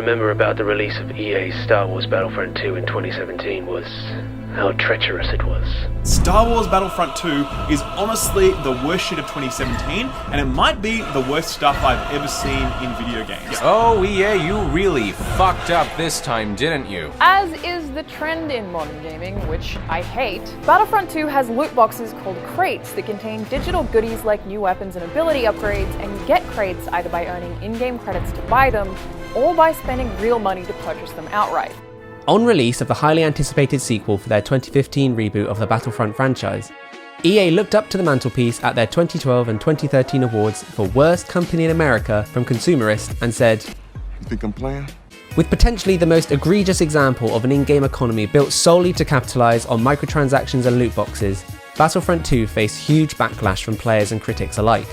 remember about the release of EA's Star Wars Battlefront 2 in 2017 was how treacherous it was. Star Wars Battlefront 2 is honestly the worst shit of 2017, and it might be the worst stuff I've ever seen in video games. Oh, EA, you really fucked up this time, didn't you? As is the trend in modern gaming, which I hate, Battlefront 2 has loot boxes called crates that contain digital goodies like new weapons and ability upgrades, and you get crates either by earning in-game credits to buy them, or by spending real money to purchase them outright. On release of the highly anticipated sequel for their 2015 reboot of the Battlefront franchise, EA looked up to the mantelpiece at their 2012 and 2013 awards for Worst Company in America from Consumerist and said, "You think I'm playing?" With potentially the most egregious example of an in-game economy built solely to capitalise on microtransactions and loot boxes, Battlefront 2 faced huge backlash from players and critics alike.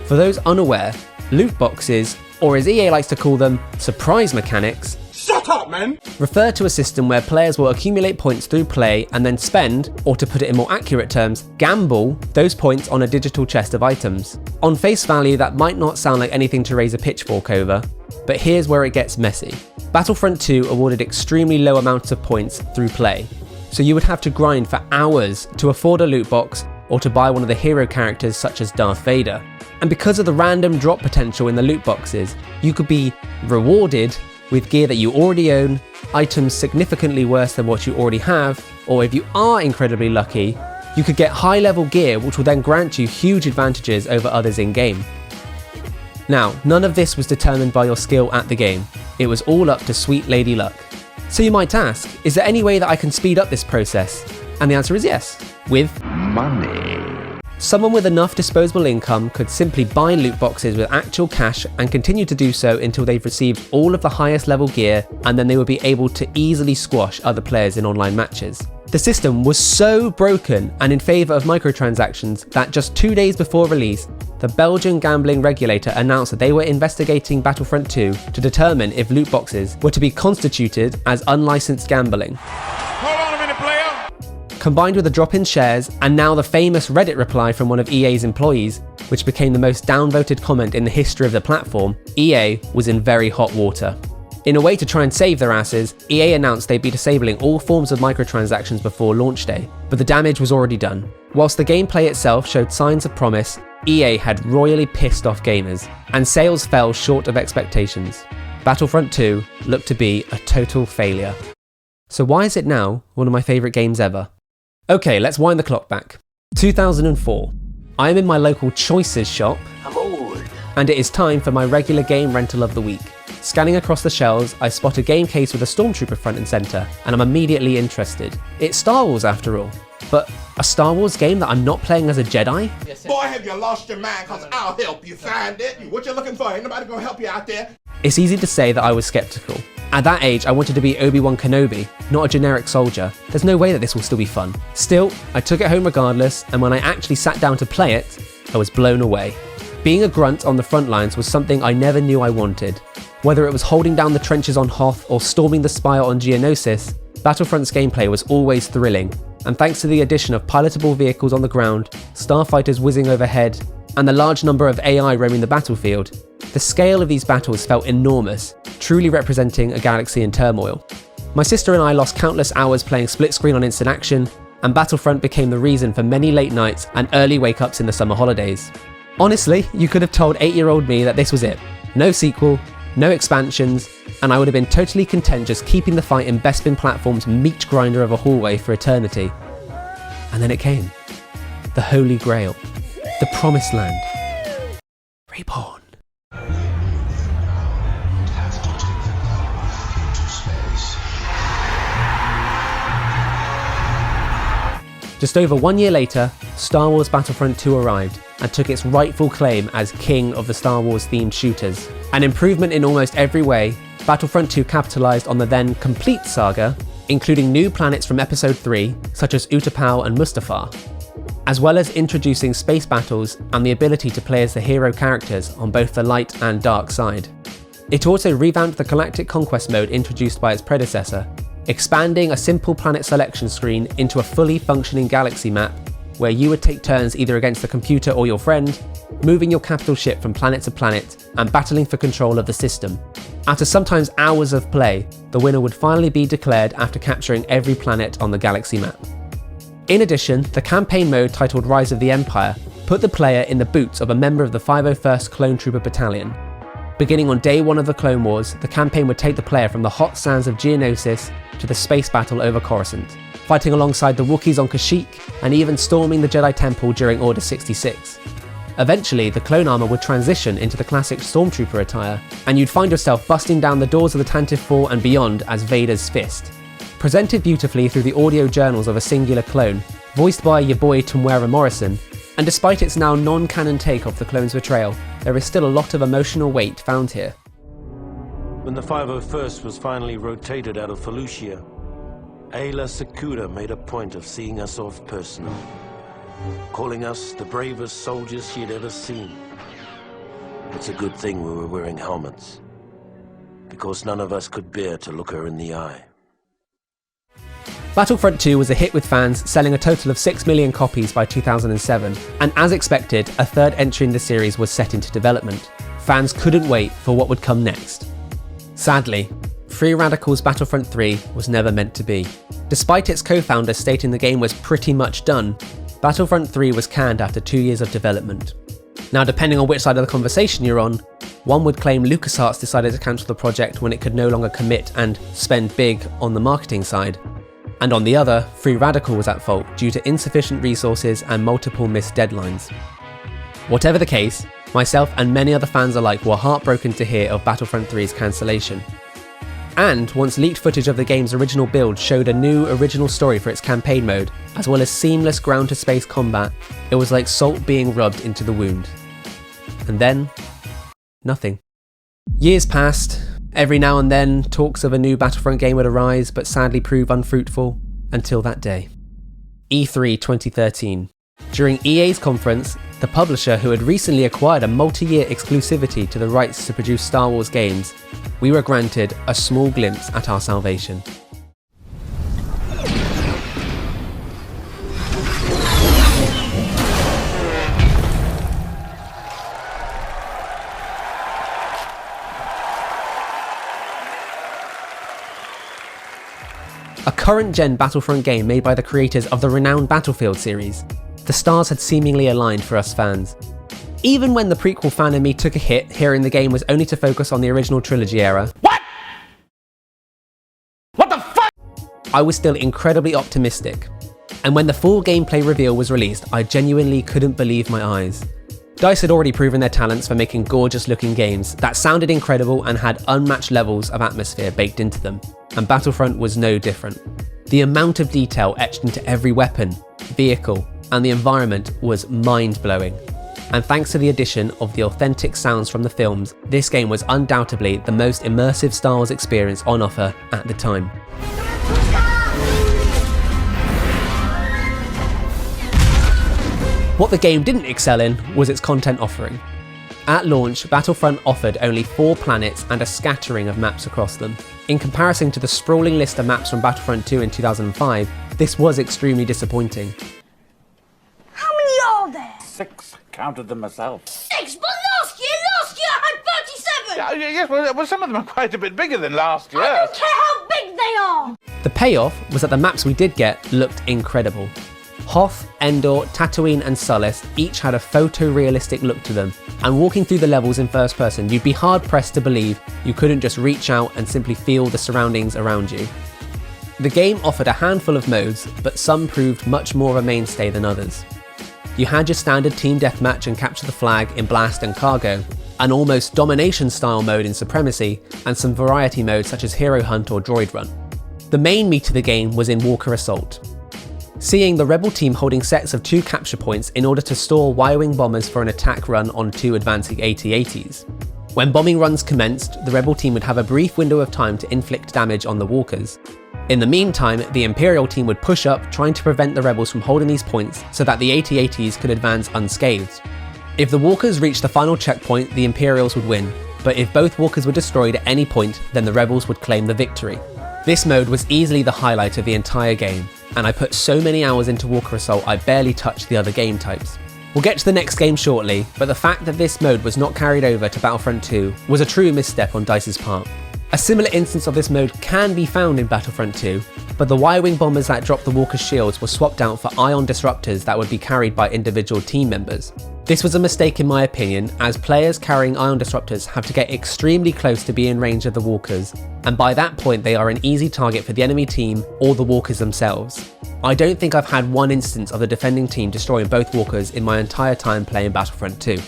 For those unaware, loot boxes, or as EA likes to call them, surprise mechanics, Shut up, man! refer to a system where players will accumulate points through play and then spend, or to put it in more accurate terms, gamble those points on a digital chest of items. On face value, that might not sound like anything to raise a pitchfork over, but here's where it gets messy. Battlefront 2 awarded extremely low amounts of points through play, so you would have to grind for hours to afford a loot box or to buy one of the hero characters such as Darth Vader. And because of the random drop potential in the loot boxes, you could be rewarded with gear that you already own, items significantly worse than what you already have, or if you are incredibly lucky, you could get high-level gear which will then grant you huge advantages over others in-game. Now, none of this was determined by your skill at the game. It was all up to sweet lady luck. So you might ask, is there any way that I can speed up this process? And the answer is yes, with Money. someone with enough disposable income could simply buy loot boxes with actual cash and continue to do so until they've received all of the highest level gear, and then they would be able to easily squash other players in online matches. The system was so broken and in favour of microtransactions that just 2 days before release, the Belgian gambling regulator announced that they were investigating Battlefront 2 to determine if loot boxes were to be constituted as unlicensed gambling. Hold on a minute, player! Combined with a drop in shares, and now the famous Reddit reply from one of EA's employees, which became the most downvoted comment in the history of the platform, EA was in very hot water. In a way to try and save their asses, EA announced they'd be disabling all forms of microtransactions before launch day, but the damage was already done. Whilst the gameplay itself showed signs of promise, EA had royally pissed off gamers, and sales fell short of expectations. Battlefront 2 looked to be a total failure. So why is it now one of my favourite games ever? Okay, let's wind the clock back. 2004. I am in my local Choices shop, I'm old. and it is time for my regular game rental of the week. Scanning across the shelves, I spot a game case with a Stormtrooper front and centre, and I'm immediately interested. It's Star Wars after all, but a Star Wars game that I'm not playing as a Jedi? Boy, have you lost your mind, cause I'll help you find it. What you looking for? Ain't nobody gonna help you out there. It's easy to say that I was skeptical. At that age, I wanted to be Obi-Wan Kenobi, not a generic soldier. There's no way that this will still be fun. Still, I took it home regardless, and when I actually sat down to play it, I was blown away. Being a grunt on the front lines was something I never knew I wanted. Whether it was holding down the trenches on Hoth or storming the spire on Geonosis, Battlefront's gameplay was always thrilling, and thanks to the addition of pilotable vehicles on the ground, starfighters whizzing overhead, and the large number of AI roaming the battlefield, the scale of these battles felt enormous, truly representing a galaxy in turmoil. My sister and I lost countless hours playing split screen on instant action, and Battlefront became the reason for many late nights and early wake-ups in the summer holidays. Honestly, you could have told 8-year-old me that this was it. No sequel, no expansions, and I would have been totally content just keeping the fight in Bespin Platform's meat grinder of a hallway for eternity. And then it came. The Holy Grail. The Promised Land. Reborn. Just over 1 year later, Star Wars Battlefront 2 arrived and took its rightful claim as king of the Star Wars themed shooters. An improvement in almost every way, Battlefront 2 capitalised on the then complete saga, including new planets from Episode 3, such as Utapau and Mustafar, as well as introducing space battles and the ability to play as the hero characters on both the light and dark side. It also revamped the Galactic Conquest mode introduced by its predecessor, expanding a simple planet selection screen into a fully functioning galaxy map, where you would take turns either against the computer or your friend, moving your capital ship from planet to planet and battling for control of the system. After sometimes hours of play, the winner would finally be declared after capturing every planet on the galaxy map. In addition, the campaign mode titled Rise of the Empire put the player in the boots of a member of the 501st Clone Trooper Battalion. Beginning on day one of the Clone Wars, the campaign would take the player from the hot sands of Geonosis to the space battle over Coruscant, fighting alongside the Wookiees on Kashyyyk and even storming the Jedi Temple during Order 66. Eventually, the clone armor would transition into the classic Stormtrooper attire, and you'd find yourself busting down the doors of the Tantive 4 and beyond as Vader's fist. Presented beautifully through the audio journals of a singular clone, voiced by your boy Temuera Morrison, and despite its now non-canon take of the clone's betrayal, there is still a lot of emotional weight found here. When the 501st was finally rotated out of Felucia, Aayla Secura made a point of seeing us off personally, calling us the bravest soldiers she had ever seen. It's a good thing we were wearing helmets, because none of us could bear to look her in the eye. Battlefront 2 was a hit with fans, selling a total of 6 million copies by 2007, and as expected, a third entry in the series was set into development. Fans couldn't wait for what would come next. Sadly, Free Radical's Battlefront 3 was never meant to be. Despite its co-founder stating the game was pretty much done, Battlefront 3 was canned after 2 years of development. Now, depending on which side of the conversation you're on, one would claim LucasArts decided to cancel the project when it could no longer commit and spend big on the marketing side. And on the other, Free Radical was at fault due to insufficient resources and multiple missed deadlines. Whatever the case, myself and many other fans alike were heartbroken to hear of Battlefront 3's cancellation. And once leaked footage of the game's original build showed a new original story for its campaign mode, as well as seamless ground-to-space combat, it was like salt being rubbed into the wound. And then, nothing. Years passed. Every now and then, talks of a new Battlefront game would arise, but sadly prove unfruitful, until that day. E3 2013. During EA's conference, the publisher, who had recently acquired a multi-year exclusivity to the rights to produce Star Wars games, we were granted a small glimpse at our salvation. A current-gen Battlefront game made by the creators of the renowned Battlefield series. The stars had seemingly aligned for us fans. Even when the prequel fan in me took a hit hearing the game was only to focus on the original trilogy era. What the fuck? I was still incredibly optimistic. And when the full gameplay reveal was released, I genuinely couldn't believe my eyes. DICE had already proven their talents for making gorgeous looking games that sounded incredible and had unmatched levels of atmosphere baked into them, and Battlefront was no different. The amount of detail etched into every weapon, vehicle, and the environment was mind-blowing. And thanks to the addition of the authentic sounds from the films, this game was undoubtedly the most immersive Star Wars experience on offer at the time. What the game didn't excel in was its content offering. At launch, Battlefront offered only 4 planets and a scattering of maps across them. In comparison to the sprawling list of maps from Battlefront 2 in 2005, this was extremely disappointing. How many are there? 6. Counted them myself. 6? But last year I had 37! Yes, well, some of them are quite a bit bigger than last year. I don't care how big they are! The payoff was that the maps we did get looked incredible. Hoth, Endor, Tatooine and Sullust each had a photorealistic look to them, and walking through the levels in first person, you'd be hard pressed to believe you couldn't just reach out and simply feel the surroundings around you. The game offered a handful of modes, but some proved much more of a mainstay than others. You had your standard team deathmatch and capture the flag in Blast and Cargo, an almost domination style mode in Supremacy, and some variety modes such as Hero Hunt or Droid Run. The main meat of the game was in Walker Assault. Seeing the Rebel team holding sets of 2 capture points in order to store Y-Wing bombers for an attack run on 2 advancing AT-ATs. When bombing runs commenced, the Rebel team would have a brief window of time to inflict damage on the Walkers. In the meantime, the Imperial team would push up, trying to prevent the Rebels from holding these points so that the AT-ATs could advance unscathed. If the Walkers reached the final checkpoint, the Imperials would win, but if both Walkers were destroyed at any point, then the Rebels would claim the victory. This mode was easily the highlight of the entire game, and I put so many hours into Walker Assault I barely touched the other game types. We'll get to the next game shortly, but the fact that this mode was not carried over to Battlefront 2 was a true misstep on DICE's part. A similar instance of this mode can be found in Battlefront 2, but the Y-Wing bombers that dropped the Walker's shields were swapped out for ion disruptors that would be carried by individual team members. This was a mistake in my opinion, as players carrying ion disruptors have to get extremely close to be in range of the Walkers, and by that point they are an easy target for the enemy team or the Walkers themselves. I don't think I've had one instance of the defending team destroying both Walkers in my entire time playing Battlefront 2.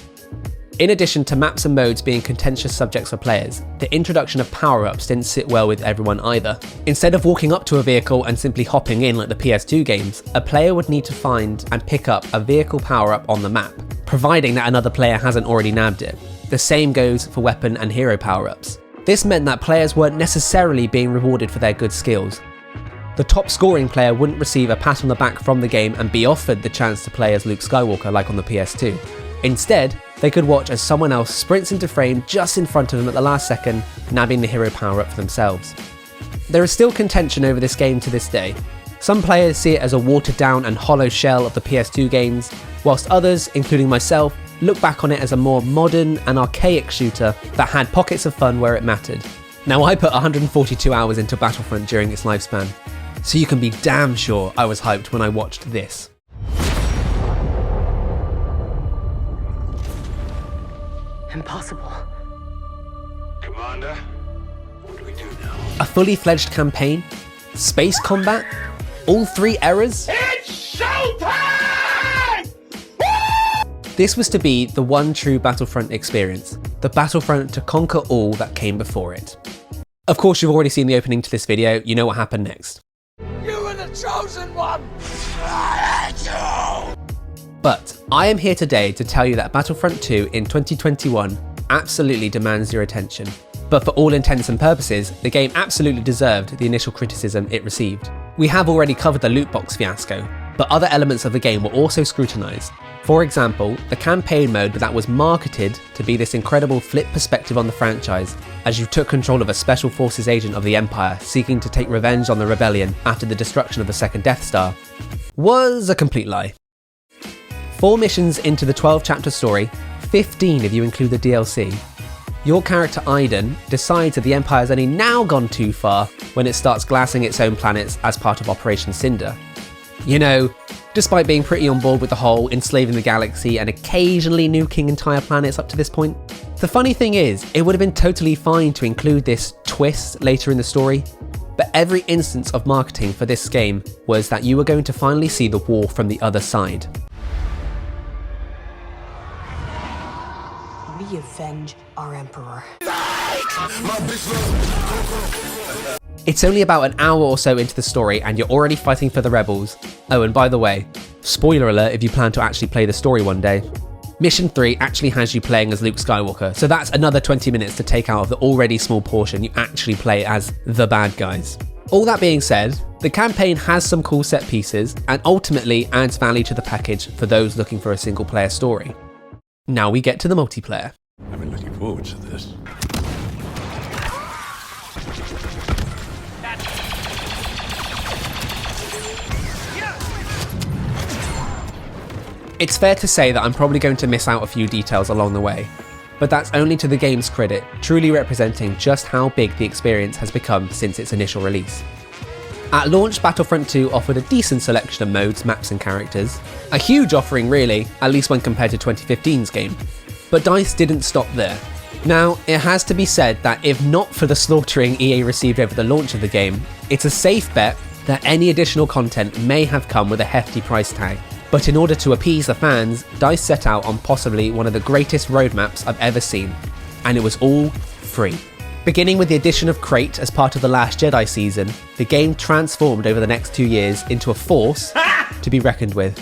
In addition to maps and modes being contentious subjects for players, the introduction of power-ups didn't sit well with everyone either. Instead of walking up to a vehicle and simply hopping in like the PS2 games, a player would need to find and pick up a vehicle power-up on the map, providing that another player hasn't already nabbed it. The same goes for weapon and hero power-ups. This meant that players weren't necessarily being rewarded for their good skills. The top scoring player wouldn't receive a pat on the back from the game and be offered the chance to play as Luke Skywalker like on the PS2. Instead, they could watch as someone else sprints into frame just in front of them at the last second, nabbing the hero power-up for themselves. There is still contention over this game to this day. Some players see it as a watered down and hollow shell of the PS2 games, whilst others, including myself, look back on it as a more modern and archaic shooter that had pockets of fun where it mattered. Now, I put 142 hours into Battlefront during its lifespan, so you can be damn sure I was hyped when I watched this. Impossible. Commander, what do we do now? A fully fledged campaign? Space combat? All 3 eras? It's showtime! This was to be the one true Battlefront experience, the Battlefront to conquer all that came before it. Of course, you've already seen the opening to this video, you know what happened next. You were the chosen one! But I am here today to tell you that Battlefront 2 in 2021 absolutely demands your attention. But for all intents and purposes, the game absolutely deserved the initial criticism it received. We have already covered the loot box fiasco, but other elements of the game were also scrutinised. For example, the campaign mode that was marketed to be this incredible flip perspective on the franchise, as you took control of a Special Forces agent of the Empire seeking to take revenge on the rebellion after the destruction of the second Death Star, was a complete lie. 4 missions into the 12-chapter story, 15 if you include the DLC, your character Iden decides that the Empire's only now gone too far when it starts glassing its own planets as part of Operation Cinder. You know, despite being pretty on board with the whole enslaving the galaxy and occasionally nuking entire planets up to this point. The funny thing is, it would have been totally fine to include this twist later in the story, but every instance of marketing for this game was that you were going to finally see the war from the other side. We avenge our Emperor. It's only about an hour or so into the story and you're already fighting for the rebels. Oh, and by the way, spoiler alert if you plan to actually play the story one day. Mission 3 actually has you playing as Luke Skywalker, so that's another 20 minutes to take out of the already small portion you actually play as the bad guys. All that being said, the campaign has some cool set pieces and ultimately adds value to the package for those looking for a single player story. Now we get to the multiplayer. I've been looking forward to this. It's fair to say that I'm probably going to miss out a few details along the way, but that's only to the game's credit, truly representing just how big the experience has become since its initial release. At launch, Battlefront 2 offered a decent selection of modes, maps and characters. A huge offering really, at least when compared to 2015's game. But DICE didn't stop there. Now, it has to be said that if not for the slaughtering EA received over the launch of the game, it's a safe bet that any additional content may have come with a hefty price tag. But in order to appease the fans, DICE set out on possibly one of the greatest roadmaps I've ever seen. And it was all free. Beginning with the addition of Crate as part of the Last Jedi season, the game transformed over the next 2 years into a force to be reckoned with.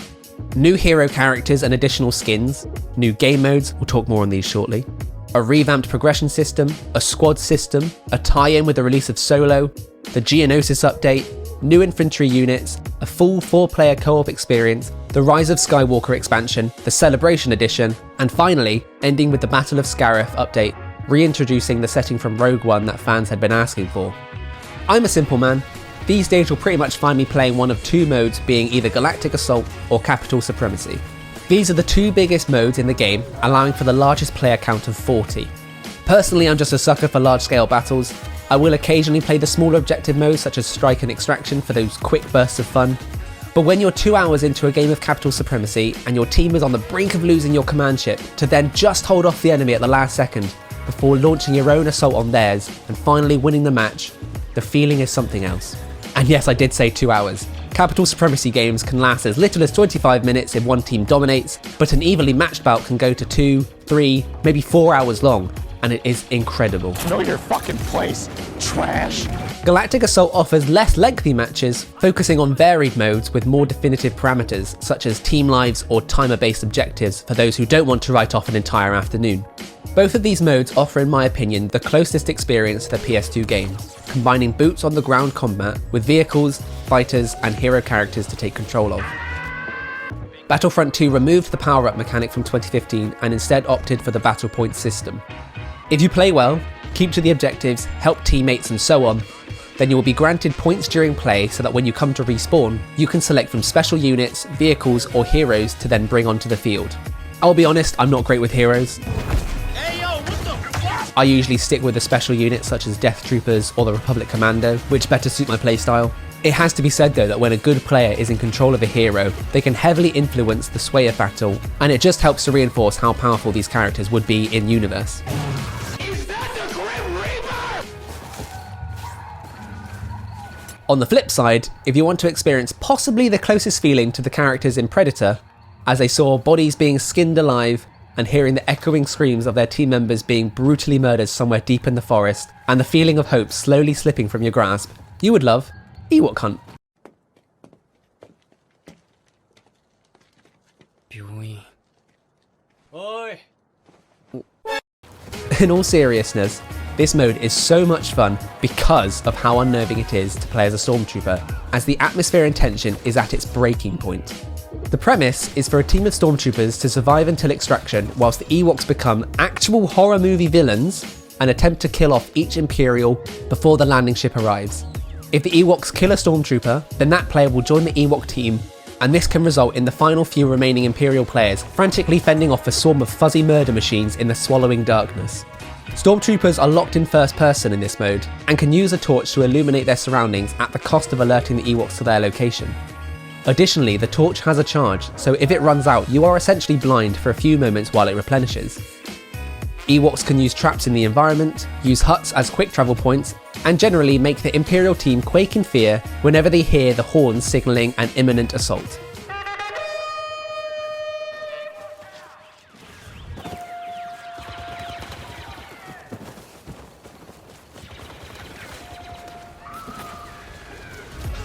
New hero characters and additional skins, new game modes, we'll talk more on these shortly, a revamped progression system, a squad system, a tie-in with the release of Solo, the Geonosis update, new infantry units, a full 4-player co-op experience, the Rise of Skywalker expansion, the Celebration edition, and finally, ending with the Battle of Scarif update, reintroducing the setting from Rogue One that fans had been asking for. I'm a simple man. These days you'll pretty much find me playing one of two modes, being either Galactic Assault or Capital Supremacy. These are the two biggest modes in the game, allowing for the largest player count of 40. Personally, I'm just a sucker for large scale battles. I will occasionally play the smaller objective modes such as Strike and Extraction for those quick bursts of fun. But when you're 2 hours into a game of Capital Supremacy and your team is on the brink of losing your command ship, to then just hold off the enemy at the last second before launching your own assault on theirs and finally winning the match, the feeling is something else. And yes, I did say 2 hours. Capital Supremacy games can last as little as 25 minutes if one team dominates, but an evenly matched bout can go to 2, 3, maybe 4 hours long, and it is incredible. Know your fucking place, trash. Galactic Assault offers less lengthy matches, focusing on varied modes with more definitive parameters, such as team lives or timer-based objectives for those who don't want to write off an entire afternoon. Both of these modes offer, in my opinion, the closest experience to the PS2 games, combining boots on the ground combat with vehicles, fighters, and hero characters to take control of. Battlefront 2 removed the power-up mechanic from 2015 and instead opted for the battle points system. If you play well, keep to the objectives, help teammates and so on, then you will be granted points during play so that when you come to respawn, you can select from special units, vehicles or heroes to then bring onto the field. I'll be honest, I'm not great with heroes. I usually stick with the special units such as Death Troopers or the Republic Commando, which better suit my playstyle. It has to be said though that when a good player is in control of a hero, they can heavily influence the sway of battle, and it just helps to reinforce how powerful these characters would be in universe. On the flip side, if you want to experience possibly the closest feeling to the characters in Predator, as they saw bodies being skinned alive and hearing the echoing screams of their team members being brutally murdered somewhere deep in the forest, and the feeling of hope slowly slipping from your grasp, you would love Ewok Hunt. In all seriousness, this mode is so much fun because of how unnerving it is to play as a stormtrooper, as the atmosphere and tension is at its breaking point. The premise is for a team of stormtroopers to survive until extraction whilst the Ewoks become actual horror movie villains and attempt to kill off each Imperial before the landing ship arrives. If the Ewoks kill a stormtrooper, then that player will join the Ewok team, and this can result in the final few remaining Imperial players frantically fending off a swarm of fuzzy murder machines in the swallowing darkness. Stormtroopers are locked in first person in this mode, and can use a torch to illuminate their surroundings at the cost of alerting the Ewoks to their location. Additionally, the torch has a charge, so if it runs out, you are essentially blind for a few moments while it replenishes. Ewoks can use traps in the environment, use huts as quick travel points, and generally make the Imperial team quake in fear whenever they hear the horns signalling an imminent assault.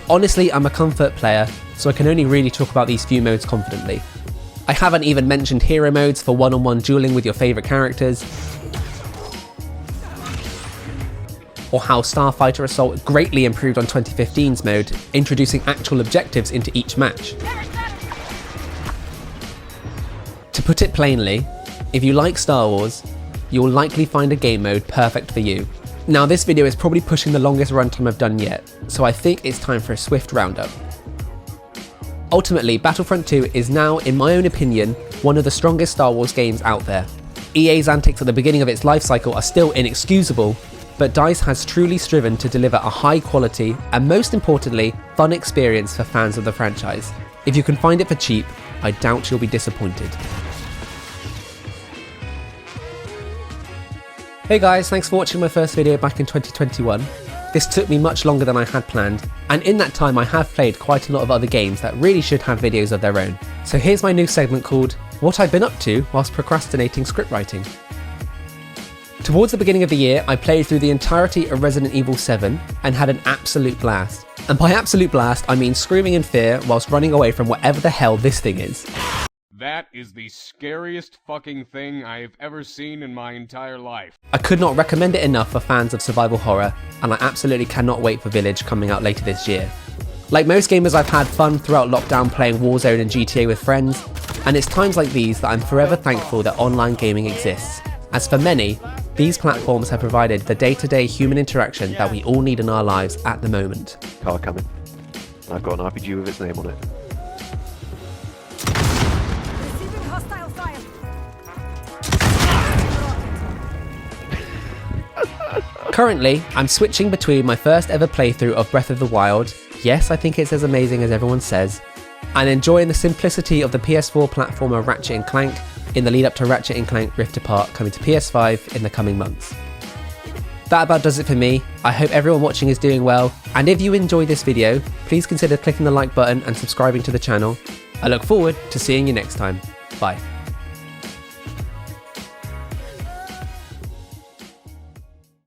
Honestly, I'm a comfort player, so I can only really talk about these few modes confidently. I haven't even mentioned hero modes for one-on-one dueling with your favourite characters, or how Starfighter Assault greatly improved on 2015's mode, introducing actual objectives into each match. To put it plainly, if you like Star Wars, you'll likely find a game mode perfect for you. Now this video is probably pushing the longest runtime I've done yet, so I think it's time for a swift roundup. Ultimately, Battlefront 2 is now, in my own opinion, one of the strongest Star Wars games out there. EA's antics at the beginning of its life cycle are still inexcusable, but DICE has truly striven to deliver a high quality and, most importantly, fun experience for fans of the franchise. If you can find it for cheap, I doubt you'll be disappointed. Hey guys, thanks for watching my first video back in 2021. This took me much longer than I had planned, and in that time I have played quite a lot of other games that really should have videos of their own. So here's my new segment called What I've Been Up To Whilst Procrastinating Script Writing. Towards the beginning of the year, I played through the entirety of Resident Evil 7 and had an absolute blast. And by absolute blast, I mean screaming in fear whilst running away from whatever the hell this thing is. That is the scariest fucking thing I've ever seen in my entire life. I could not recommend it enough for fans of survival horror, and I absolutely cannot wait for Village coming out later this year. Like most gamers, I've had fun throughout lockdown playing Warzone and GTA with friends, and it's times like these that I'm forever thankful that online gaming exists, as for many, These platforms have provided the day-to-day human interaction that we all need in our lives at the moment. Car coming. I've got an RPG with its name on it. Receiving hostile fire. Currently, I'm switching between my first ever playthrough of Breath of the Wild, yes, I think it's as amazing as everyone says, and enjoying the simplicity of the PS4 platformer Ratchet & Clank in the lead up to Ratchet & Clank Rift Apart coming to PS5 in the coming months. That about does it for me. I hope everyone watching is doing well, and if you enjoyed this video, please consider clicking the like button and subscribing to the channel. I look forward to seeing you next time. Bye.